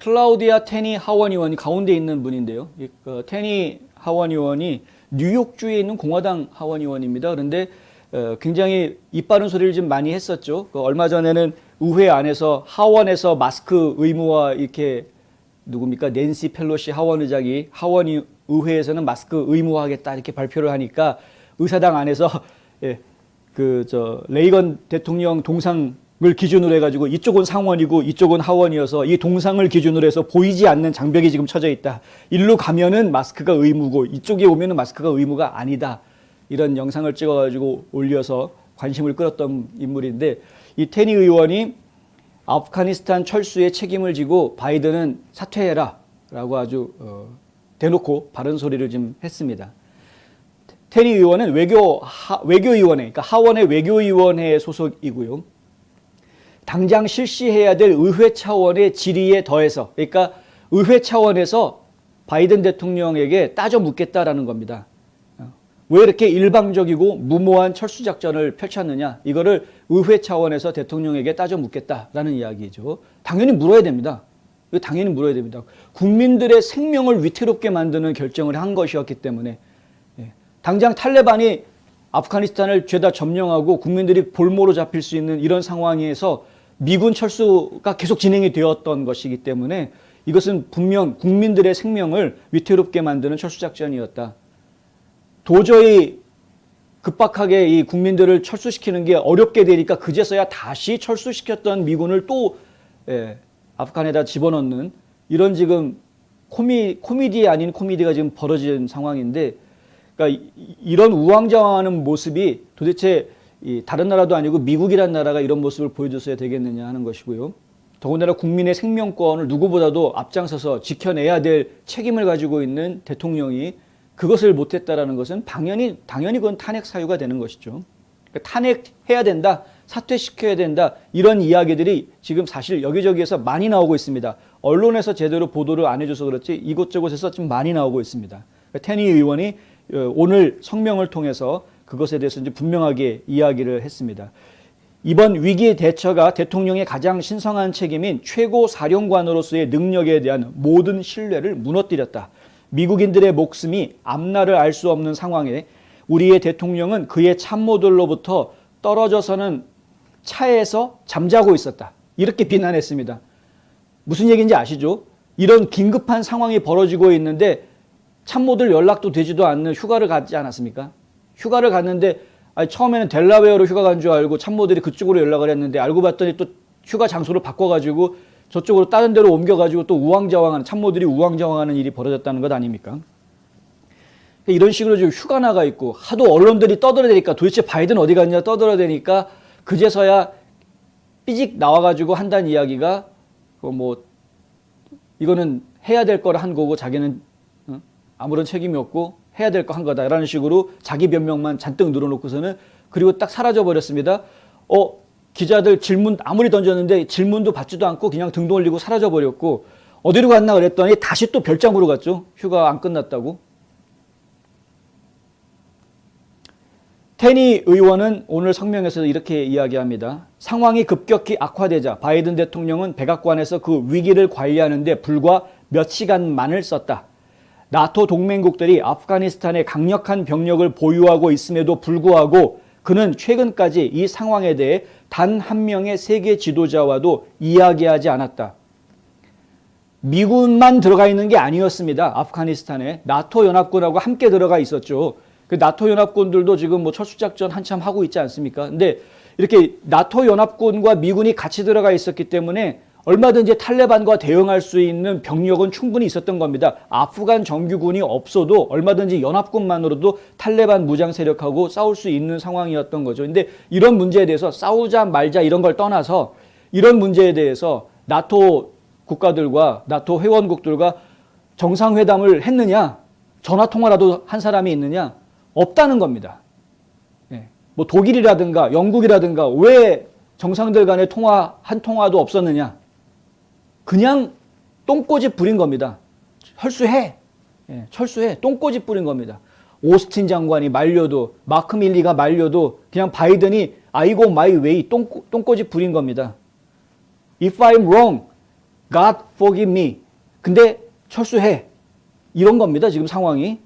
클라우디아 테니 하원 의원이 가운데 있는 분인데요. 테니 하원 의원이 뉴욕주에 있는 공화당 하원 의원입니다. 그런데 굉장히 입 바른 소리를 좀 많이 했었죠. 얼마 전에는 의회 안에서 하원에서 마스크 의무화 이렇게 누굽니까? 낸시 펠로시 하원 의장이 하원 의회에서는 마스크 의무화하겠다 이렇게 발표를 하니까 의사당 안에서 레이건 대통령 동상을 기준으로 해가지고 이쪽은 상원이고 이쪽은 하원이어서 이 동상을 기준으로 해서 보이지 않는 장벽이 지금 쳐져 있다. 일로 가면은 마스크가 의무고 이쪽에 오면은 마스크가 의무가 아니다. 이런 영상을 찍어가지고 올려서 관심을 끌었던 인물인데 이 테니 의원이 아프가니스탄 철수에 책임을 지고 바이든은 사퇴해라 라고 아주 대놓고 바른 소리를 좀 했습니다. 테니 의원은 외교위원회, 그러니까 하원의 외교위원회 소속이고요. 당장 실시해야 될 의회 차원의 질의에 더해서, 그러니까 의회 차원에서 바이든 대통령에게 따져 묻겠다라는 겁니다. 왜 이렇게 일방적이고 무모한 철수 작전을 펼쳤느냐? 이거를 의회 차원에서 대통령에게 따져 묻겠다라는 이야기죠. 당연히 물어야 됩니다. 당연히 물어야 됩니다. 국민들의 생명을 위태롭게 만드는 결정을 한 것이었기 때문에 당장 탈레반이 아프가니스탄을 죄다 점령하고 국민들이 볼모로 잡힐 수 있는 이런 상황에서 미군 철수가 계속 진행이 되었던 것이기 때문에 이것은 분명 국민들의 생명을 위태롭게 만드는 철수작전이었다. 도저히 급박하게 이 국민들을 철수시키는 게 어렵게 되니까 그제서야 다시 철수시켰던 미군을 또 아프간에다 집어넣는 이런 지금 코미디 아닌 코미디가 지금 벌어진 상황인데, 그러니까 이런 우왕좌왕하는 모습이 도대체 다른 나라도 아니고 미국이란 나라가 이런 모습을 보여줬어야 되겠느냐 하는 것이고요. 더군다나 국민의 생명권을 누구보다도 앞장서서 지켜내야 될 책임을 가지고 있는 대통령이 그것을 못했다라는 것은 당연히 그건 탄핵 사유가 되는 것이죠. 그러니까 탄핵해야 된다, 사퇴시켜야 된다, 이런 이야기들이 지금 사실 여기저기에서 많이 나오고 있습니다. 언론에서 제대로 보도를 안 해줘서 그렇지 이곳저곳에서 좀 많이 나오고 있습니다. 그러니까 테니 의원이 오늘 성명을 통해서 그것에 대해서 이제 분명하게 이야기를 했습니다. 이번 위기 대처가 대통령의 가장 신성한 책임인 최고 사령관으로서의 능력에 대한 모든 신뢰를 무너뜨렸다. 미국인들의 목숨이 앞날을 알 수 없는 상황에 우리의 대통령은 그의 참모들로부터 떨어져서는 차에서 잠자고 있었다. 이렇게 비난했습니다. 무슨 얘기인지 아시죠? 이런 긴급한 상황이 벌어지고 있는데 참모들 연락도 되지도 않는 휴가를 가지 않았습니까? 휴가를 갔는데 처음에는 델라웨어로 휴가 간 줄 알고 참모들이 그쪽으로 연락을 했는데 알고 봤더니 또 휴가 장소를 바꿔가지고 저쪽으로 다른 데로 옮겨가지고 또 우왕좌왕하는, 참모들이 우왕좌왕하는 일이 벌어졌다는 것 아닙니까? 이런 식으로 지금 휴가 나가 있고 하도 언론들이 떠들어대니까 도대체 바이든 어디 갔냐 떠들어대니까 그제서야 삐직 나와가지고 한다는 이야기가 이거는 해야 될 거를 한 거고 자기는 아무런 책임이 없고 해야 될 거 한 거다라는 식으로 자기 변명만 잔뜩 늘어놓고서는 그리고 딱 사라져버렸습니다. 기자들 질문 아무리 던졌는데 질문도 받지도 않고 그냥 등 돌리고 사라져버렸고 어디로 갔나 그랬더니 다시 또 별장으로 갔죠. 휴가 안 끝났다고. 테니 의원은 오늘 성명에서 이렇게 이야기합니다. 상황이 급격히 악화되자 바이든 대통령은 백악관에서 그 위기를 관리하는 데 불과 몇 시간만을 썼다. 나토 동맹국들이 아프가니스탄에 강력한 병력을 보유하고 있음에도 불구하고 그는 최근까지 이 상황에 대해 단 한 명의 세계 지도자와도 이야기하지 않았다. 미군만 들어가 있는 게 아니었습니다. 아프가니스탄에 나토 연합군하고 함께 들어가 있었죠. 그 나토 연합군들도 지금 철수작전 한참 하고 있지 않습니까? 근데 이렇게 나토 연합군과 미군이 같이 들어가 있었기 때문에 얼마든지 탈레반과 대응할 수 있는 병력은 충분히 있었던 겁니다. 아프간 정규군이 없어도 얼마든지 연합군만으로도 탈레반 무장 세력하고 싸울 수 있는 상황이었던 거죠. 근데 이런 문제에 대해서 싸우자 말자 이런 걸 떠나서 이런 문제에 대해서 나토 국가들과 나토 회원국들과 정상회담을 했느냐? 전화통화라도 한 사람이 있느냐? 없다는 겁니다. 독일이라든가 영국이라든가 왜 정상들 간의 한 통화도 없었느냐? 그냥 똥꼬집 부린 겁니다. 철수해. 철수해. 똥꼬집 부린 겁니다. 오스틴 장관이 말려도 마크 밀리가 말려도 그냥 바이든이 I go my way 똥꼬집 부린 겁니다. If I'm wrong, God forgive me. 근데 철수해. 이런 겁니다. 지금 상황이.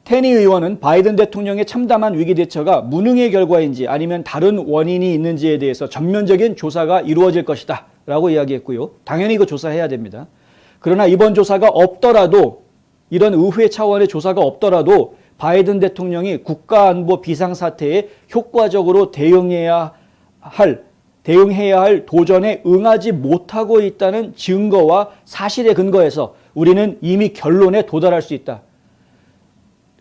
테니 의원은 바이든 대통령의 참담한 위기 대처가 무능의 결과인지 아니면 다른 원인이 있는지에 대해서 전면적인 조사가 이루어질 것이다 라고 이야기했고요. 당연히 이거 조사해야 됩니다. 그러나 이번 조사가 없더라도, 이런 의회 차원의 조사가 없더라도 바이든 대통령이 국가안보 비상사태에 효과적으로 대응해야 할 도전에 응하지 못하고 있다는 증거와 사실에 근거해서 우리는 이미 결론에 도달할 수 있다.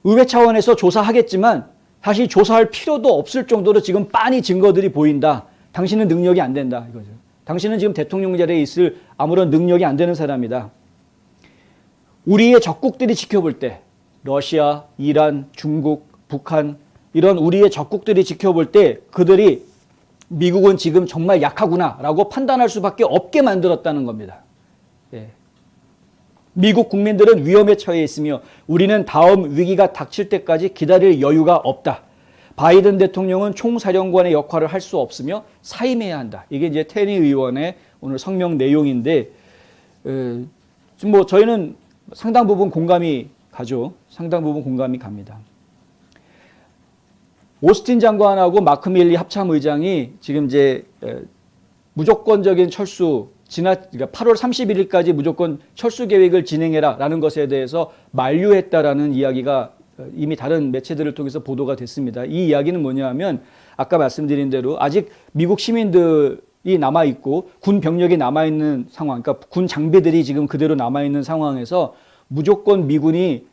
의회 차원에서 조사하겠지만 사실 조사할 필요도 없을 정도로 지금 빤히 증거들이 보인다. 당신은 능력이 안 된다. 이거죠. 당신은 지금 대통령 자리에 있을 아무런 능력이 안 되는 사람이다. 우리의 적국들이 지켜볼 때, 러시아, 이란, 중국, 북한, 이런 우리의 적국들이 지켜볼 때 그들이 미국은 지금 정말 약하구나 라고 판단할 수밖에 없게 만들었다는 겁니다. 예. 미국 국민들은 위험에 처해 있으며 우리는 다음 위기가 닥칠 때까지 기다릴 여유가 없다. 바이든 대통령은 총사령관의 역할을 할 수 없으며 사임해야 한다. 이게 이제 테니 의원의 오늘 성명 내용인데, 지금 뭐 저희는 상당 부분 공감이 가죠. 상당 부분 공감이 갑니다. 오스틴 장관하고 마크 밀리 합참의장이 지금 이제 무조건적인 철수, 그러니까 8월 31일까지 무조건 철수 계획을 진행해라라는 것에 대해서 만류했다라는 이야기가 이미 다른 매체들을 통해서 보도가 됐습니다. 이 이야기는 뭐냐면 아까 말씀드린 대로 아직 미국 시민들이 남아있고 군 병력이 남아있는 상황, 그러니까 군 장비들이 지금 그대로 남아있는 상황에서 무조건 미군이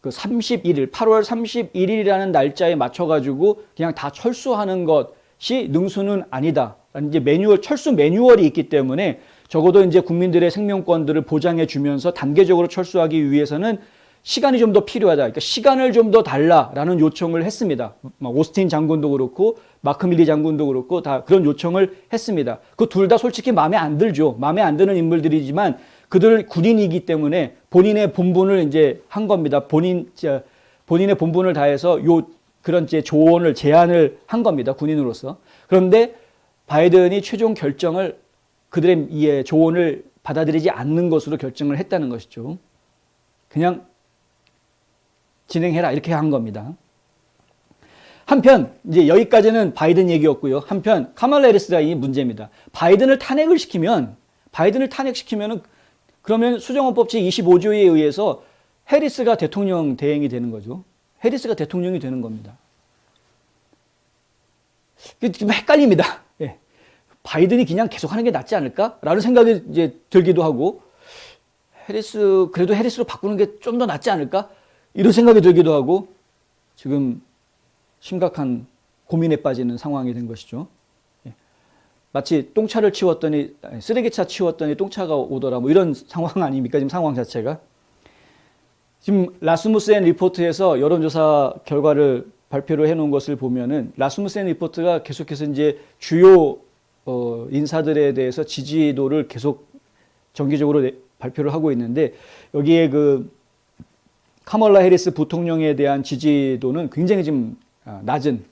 그 31일, 8월 31일이라는 날짜에 맞춰가지고 그냥 다 철수하는 것이 능수는 아니다. 이제 철수 매뉴얼이 있기 때문에 적어도 이제 국민들의 생명권들을 보장해 주면서 단계적으로 철수하기 위해서는 시간이 좀 더 필요하다. 그러니까 시간을 좀 더 달라라는 요청을 했습니다. 오스틴 장군도 그렇고 마크 밀리 장군도 그렇고 다 그런 요청을 했습니다. 그 둘 다 솔직히 마음에 안 들죠. 마음에 안 드는 인물들이지만 그들 군인이기 때문에 본인의 본분을 이제 한 겁니다. 본인의 본분을 다해서 그런 이제 제안을 한 겁니다. 군인으로서. 그런데 바이든이 최종 결정을 그들의 조언을 받아들이지 않는 것으로 결정을 했다는 것이죠. 그냥 진행해라 이렇게 한 겁니다. 한편 이제 여기까지는 바이든 얘기였고요. 한편 카말라 해리스가 이 문제입니다. 바이든을 탄핵시키면은 그러면 수정헌법제 25조에 의해서 해리스가 대통령 대행이 되는 거죠. 해리스가 대통령이 되는 겁니다. 좀 헷갈립니다. 예. 바이든이 그냥 계속하는 게 낫지 않을까라는 생각이 이제 들기도 하고, 그래도 해리스로 바꾸는 게 좀 더 낫지 않을까 이런 생각이 들기도 하고, 지금 심각한 고민에 빠지는 상황이 된 것이죠. 예. 마치 쓰레기차 치웠더니 똥차가 오더라 뭐 이런 상황 아닙니까? 지금 상황 자체가. 지금 라스무센 리포트에서 여론조사 결과를 발표를 해놓은 것을 보면은 라스무센 리포트가 계속해서 이제 주요 인사들에 대해서 지지도를 계속 정기적으로 발표를 하고 있는데, 여기에 그 카멀라 해리스 부통령에 대한 지지도는 굉장히 좀 낮은,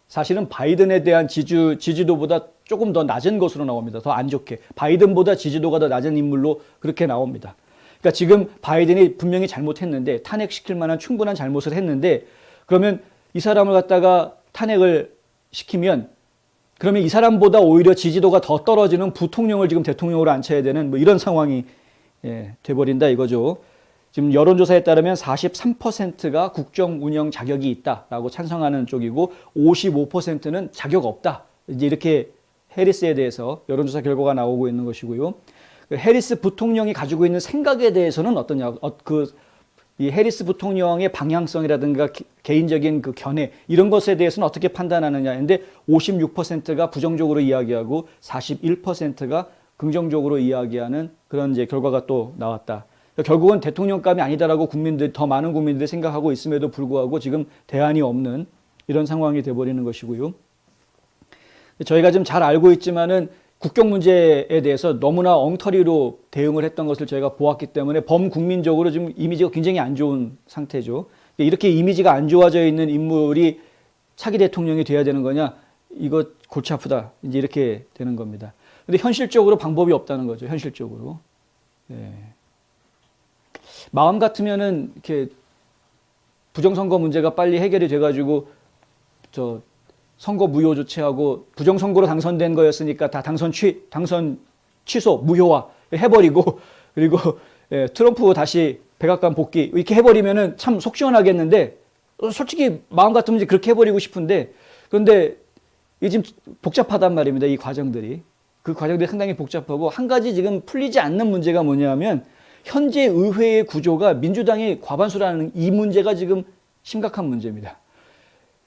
사실은 바이든에 대한 지지도보다 조금 더 낮은 것으로 나옵니다. 더 안 좋게. 바이든보다 지지도가 더 낮은 인물로 그렇게 나옵니다. 그러니까 지금 바이든이 분명히 잘못했는데, 탄핵시킬 만한 충분한 잘못을 했는데, 그러면 이 사람을 갖다가 탄핵을 시키면 그러면 이 사람보다 오히려 지지도가 더 떨어지는 부통령을 지금 대통령으로 앉혀야 되는 뭐 이런 상황이 돼버린다 이거죠. 지금 여론조사에 따르면 43%가 국정 운영 자격이 있다라고 찬성하는 쪽이고 55%는 자격 없다. 이제 이렇게 해리스에 대해서 여론조사 결과가 나오고 있는 것이고요. 해리스 부통령이 가지고 있는 생각에 대해서는 어떠냐? 이 해리스 부통령의 방향성이라든가 개인적인 그 견해 이런 것에 대해서는 어떻게 판단하느냐인데 56%가 부정적으로 이야기하고 41%가 긍정적으로 이야기하는 그런 이제 결과가 또 나왔다. 결국은 대통령감이 아니다라고 더 많은 국민들이 생각하고 있음에도 불구하고 지금 대안이 없는 이런 상황이 돼버리는 것이고요. 저희가 좀 잘 알고 있지만은 국경 문제에 대해서 너무나 엉터리로 대응을 했던 것을 저희가 보았기 때문에 범국민적으로 지금 이미지가 굉장히 안 좋은 상태죠. 이렇게 이미지가 안 좋아져 있는 인물이 차기 대통령이 돼야 되는 거냐? 이거 골치 아프다. 이제 이렇게 되는 겁니다. 근데 현실적으로 방법이 없다는 거죠. 현실적으로. 네. 마음 같으면은 이렇게 부정선거 문제가 빨리 해결이 돼가지고 저 선거 무효 조치하고 부정선거로 당선된 거였으니까 다 당선 취소 무효화 해버리고 그리고 예, 트럼프 다시 백악관 복귀 이렇게 해버리면은 참 속 시원하겠는데 솔직히 마음 같으면 이제 그렇게 해버리고 싶은데 그런데 이게 지금 복잡하단 말입니다. 이 과정들이. 그 과정들이 상당히 복잡하고 한 가지 지금 풀리지 않는 문제가 뭐냐면 현재 의회의 구조가 민주당이 과반수라는 이 문제가 지금 심각한 문제입니다.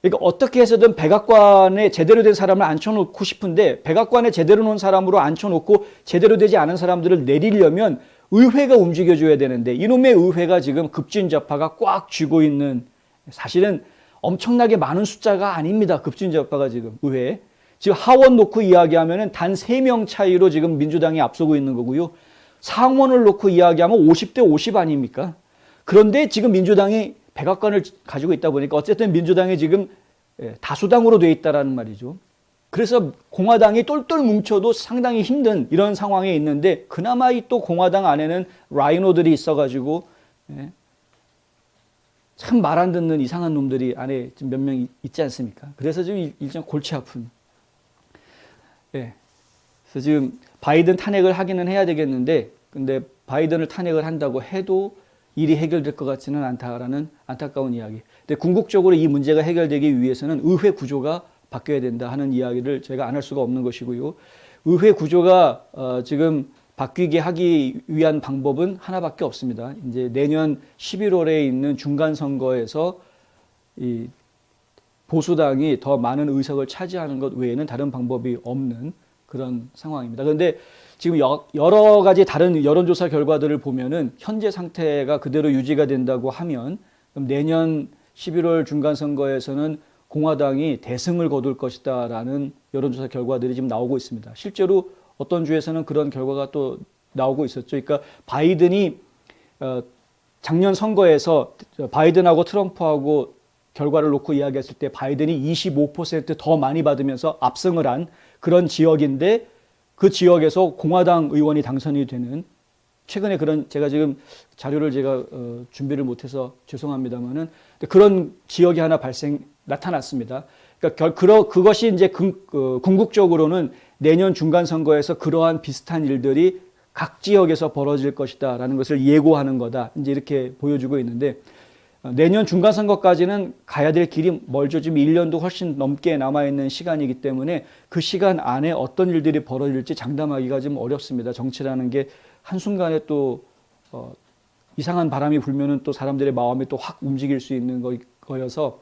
그러니까 어떻게 해서든 백악관에 제대로 된 사람을 앉혀놓고 싶은데 백악관에 제대로 놓은 사람으로 앉혀놓고 제대로 되지 않은 사람들을 내리려면 의회가 움직여줘야 되는데 이놈의 의회가 지금 급진좌파가 꽉 쥐고 있는 사실은 엄청나게 많은 숫자가 아닙니다. 급진좌파가 지금 의회에. 지금 하원 놓고 이야기하면 단 3명 차이로 지금 민주당이 앞서고 있는 거고요. 상원을 놓고 이야기하면 50대 50 아닙니까? 그런데 지금 민주당이 백악관을 가지고 있다 보니까 어쨌든 민주당이 지금 다수당으로 돼 있다라는 말이죠. 그래서 공화당이 똘똘 뭉쳐도 상당히 힘든 이런 상황에 있는데 그나마 이 또 공화당 안에는 라이노들이 있어가지고 참 말 안 듣는 이상한 놈들이 안에 몇 명 있지 않습니까? 그래서 지금 일정 골치 아픈. 예. 그래서 지금 바이든 탄핵을 하기는 해야 되겠는데 근데 바이든을 탄핵을 한다고 해도 일이 해결될 것 같지는 않다라는 안타까운 이야기. 근데 궁극적으로 이 문제가 해결되기 위해서는 의회 구조가 바뀌어야 된다 하는 이야기를 제가 안 할 수가 없는 것이고요. 의회 구조가 지금 바뀌게 하기 위한 방법은 하나밖에 없습니다. 이제 내년 11월에 있는 중간 선거에서 이 보수당이 더 많은 의석을 차지하는 것 외에는 다른 방법이 없는 그런 상황입니다. 그런데 지금 여러 가지 다른 여론조사 결과들을 보면은 현재 상태가 그대로 유지가 된다고 하면 그럼 내년 11월 중간선거에서는 공화당이 대승을 거둘 것이다라는 여론조사 결과들이 지금 나오고 있습니다. 실제로 어떤 주에서는 그런 결과가 또 나오고 있었죠. 그러니까 바이든이 작년 선거에서 바이든하고 트럼프하고 결과를 놓고 이야기했을 때 바이든이 25% 더 많이 받으면서 압승을 한 그런 지역인데 그 지역에서 공화당 의원이 당선이 되는 최근에 그런 제가 지금 자료를 제가 준비를 못해서 죄송합니다만은 그런 지역이 하나 나타났습니다. 그러니까 그것이 이제 궁극적으로는 내년 중간 선거에서 그러한 비슷한 일들이 각 지역에서 벌어질 것이다라는 것을 예고하는 거다. 이제 이렇게 보여주고 있는데 내년 중간 선거까지는 가야 될 길이 멀죠. 지금 1년도 훨씬 넘게 남아 있는 시간이기 때문에 그 시간 안에 어떤 일들이 벌어질지 장담하기가 좀 어렵습니다. 정치라는 게 한순간에 또 이상한 바람이 불면은 또 사람들의 마음이 또 확 움직일 수 있는 거여서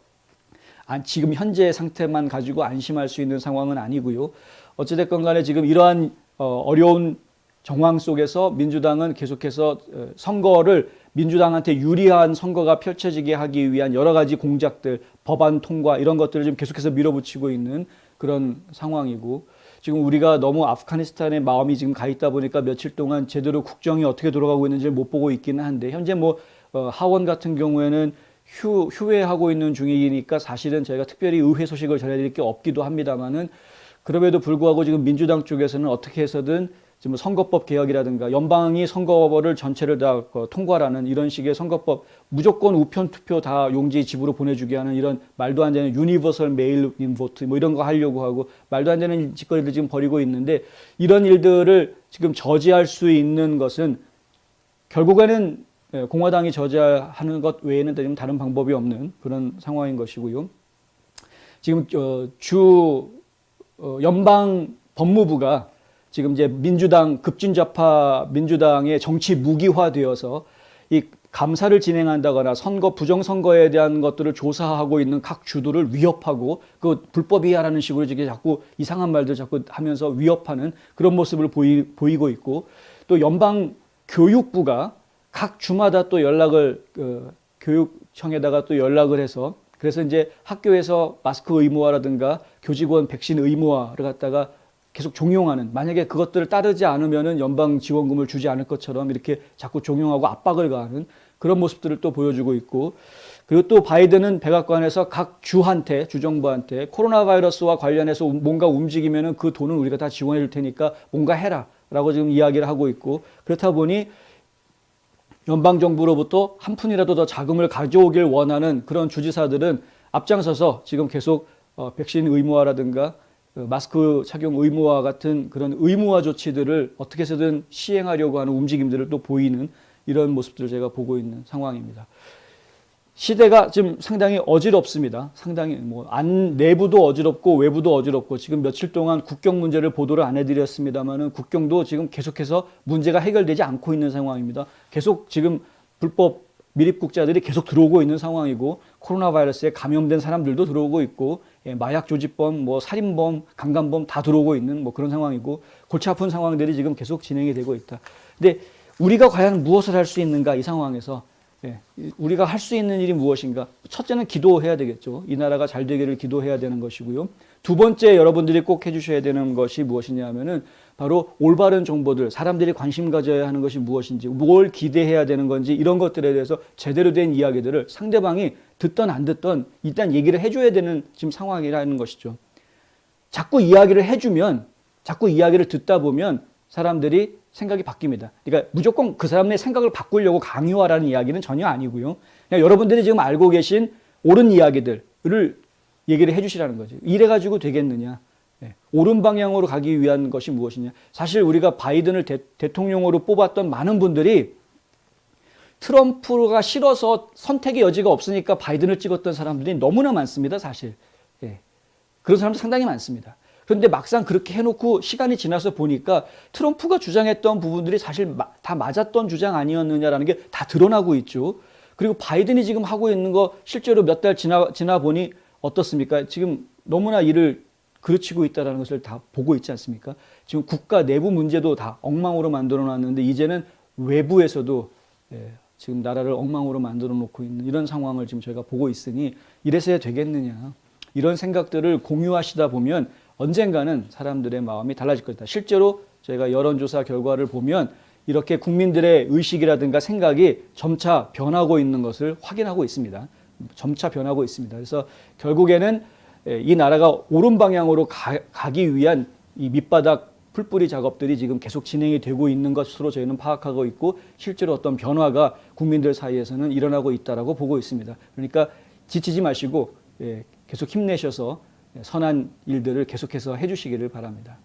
지금 현재 상태만 가지고 안심할 수 있는 상황은 아니고요. 어찌됐건 간에 지금 이러한 어려운 정황 속에서 민주당은 계속해서 선거를 민주당한테 유리한 선거가 펼쳐지게 하기 위한 여러 가지 공작들, 법안 통과 이런 것들을 지금 계속해서 밀어붙이고 있는 그런 상황이고 지금 우리가 너무 아프가니스탄에 마음이 지금 가 있다 보니까 며칠 동안 제대로 국정이 어떻게 돌아가고 있는지를 못 보고 있기는 한데 현재 하원 같은 경우에는 휴회하고 있는 중이니까 사실은 저희가 특별히 의회 소식을 전해드릴 게 없기도 합니다만은 그럼에도 불구하고 지금 민주당 쪽에서는 어떻게 해서든 지금 선거법 개혁이라든가 연방이 선거법을 전체를 다 통과라는 이런 식의 선거법 무조건 우편 투표 다 용지 집으로 보내주게 하는 이런 말도 안 되는 유니버설 메일 인 보트 이런 거 하려고 하고 말도 안 되는 짓거리를 지금 벌이고 있는데 이런 일들을 지금 저지할 수 있는 것은 결국에는 공화당이 저지하는 것 외에는 다른 방법이 없는 그런 상황인 것이고요. 지금 연방 법무부가 지금 이제 급진좌파 민주당의 정치 무기화되어서 이 감사를 진행한다거나 부정선거에 대한 것들을 조사하고 있는 각 주들을 위협하고 그 불법이야라는 식으로 이렇게 자꾸 이상한 말들 자꾸 하면서 위협하는 그런 모습을 보이고 있고 또 연방 교육부가 각 주마다 또 교육청에다가 또 연락을 해서 그래서 이제 학교에서 마스크 의무화라든가 교직원 백신 의무화를 갖다가 계속 종용하는 만약에 그것들을 따르지 않으면은 연방 지원금을 주지 않을 것처럼 이렇게 자꾸 종용하고 압박을 가하는 그런 모습들을 또 보여주고 있고, 그리고 또 바이든은 백악관에서 각 주한테, 주정부한테 코로나 바이러스와 관련해서 뭔가 움직이면은 그 돈은 우리가 다 지원해 줄 테니까 뭔가 해라 라고 지금 이야기를 하고 있고, 그렇다 보니 연방정부로부터 한 푼이라도 더 자금을 가져오길 원하는 그런 주지사들은 앞장서서 지금 계속 백신 의무화라든가 마스크 착용 의무화 같은 그런 의무화 조치들을 어떻게 해서든 시행하려고 하는 움직임들을 또 보이는 이런 모습들을 제가 보고 있는 상황입니다. 시대가 지금 상당히 어지럽습니다. 상당히 내부도 어지럽고 외부도 어지럽고, 지금 며칠 동안 국경 문제를 보도를 안 해드렸습니다만은 국경도 지금 계속해서 문제가 해결되지 않고 있는 상황입니다. 계속 지금 불법 미입국자들이 계속 들어오고 있는 상황이고, 코로나 바이러스에 감염된 사람들도 들어오고 있고, 마약 조직범, 살인범, 강간범 다 들어오고 있는 그런 상황이고, 골치 아픈 상황들이 지금 계속 진행이 되고 있다. 근데 우리가 과연 무엇을 할 수 있는가, 이 상황에서 우리가 할 수 있는 일이 무엇인가? 첫째는 기도해야 되겠죠. 이 나라가 잘 되기를 기도해야 되는 것이고요. 두 번째 여러분들이 꼭 해주셔야 되는 것이 무엇이냐 하면은 바로 올바른 정보들, 사람들이 관심 가져야 하는 것이 무엇인지, 뭘 기대해야 되는 건지, 이런 것들에 대해서 제대로 된 이야기들을 상대방이 듣던 안 듣던 일단 얘기를 해줘야 되는 지금 상황이라는 것이죠. 자꾸 이야기를 해주면, 자꾸 이야기를 듣다 보면 사람들이 생각이 바뀝니다. 그러니까 무조건 그 사람의 생각을 바꾸려고 강요하라는 이야기는 전혀 아니고요. 그냥 여러분들이 지금 알고 계신 옳은 이야기들을 얘기를 해주시라는 거죠. 이래가지고 되겠느냐. 옳은 방향으로 가기 위한 것이 무엇이냐. 사실 우리가 바이든을 대통령으로 뽑았던 많은 분들이 트럼프가 싫어서 선택의 여지가 없으니까 바이든을 찍었던 사람들이 너무나 많습니다. 사실. 그런 사람들 상당히 많습니다. 그런데 막상 그렇게 해놓고 시간이 지나서 보니까 트럼프가 주장했던 부분들이 사실 다 맞았던 주장 아니었느냐라는 게 다 드러나고 있죠. 그리고 바이든이 지금 하고 있는 거 실제로 몇 달 지나 보니 어떻습니까? 지금 너무나 일을 그르치고 있다는 것을 다 보고 있지 않습니까? 지금 국가 내부 문제도 다 엉망으로 만들어 놨는데 이제는 외부에서도 지금 나라를 엉망으로 만들어 놓고 있는 이런 상황을 지금 저희가 보고 있으니 이래서야 되겠느냐. 이런 생각들을 공유하시다 보면 언젠가는 사람들의 마음이 달라질 것이다. 실제로 저희가 여론조사 결과를 보면 이렇게 국민들의 의식이라든가 생각이 점차 변하고 있는 것을 확인하고 있습니다. 점차 변하고 있습니다. 그래서 결국에는 이 나라가 옳은 방향으로 가기 위한 이 밑바닥 풀뿌리 작업들이 지금 계속 진행이 되고 있는 것으로 저희는 파악하고 있고, 실제로 어떤 변화가 국민들 사이에서는 일어나고 있다라고 보고 있습니다. 그러니까 지치지 마시고 계속 힘내셔서 선한 일들을 계속해서 해주시기를 바랍니다.